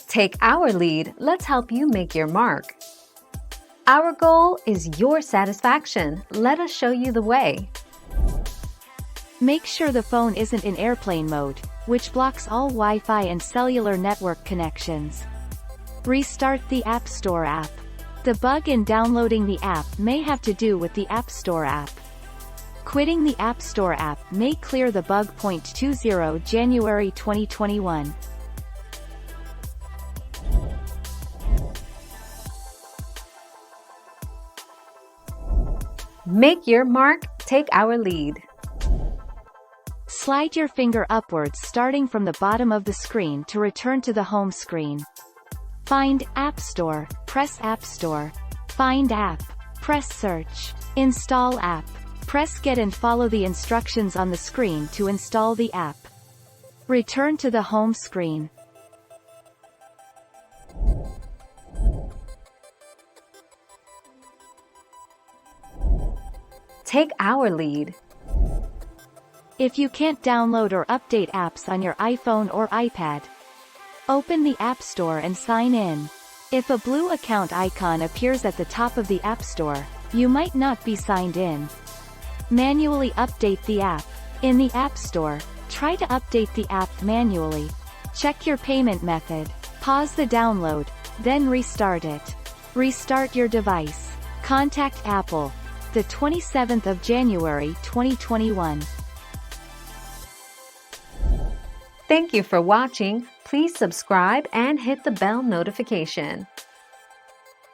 Take our lead, let's help you make your mark. Our goal is your satisfaction. Let us show you the way. Make sure the phone isn't in airplane mode, which blocks all Wi-Fi and cellular network connections. Restart the App Store app. The bug in downloading the app may have to do with the App Store app. Quitting the App Store app may clear the bug. 20 January 2021. Make your mark, take our lead. Slide your finger upwards starting from the bottom of the screen to return to the home screen. Find App Store, press App Store. Find App, press Search. Install App. Press Get and follow the instructions on the screen to install the app. Return to the home screen. Take our lead. If you can't download or update apps on your iPhone or iPad, open the App Store and sign in. If a blue account icon appears at the top of the App Store, you might not be signed in. Manually update the app. In the App Store, try to update the app manually. Check your payment method. Pause the download, then restart it. Restart your device. Contact Apple. The 27th of January 2021. Thank you for watching. Please subscribe and hit the bell notification.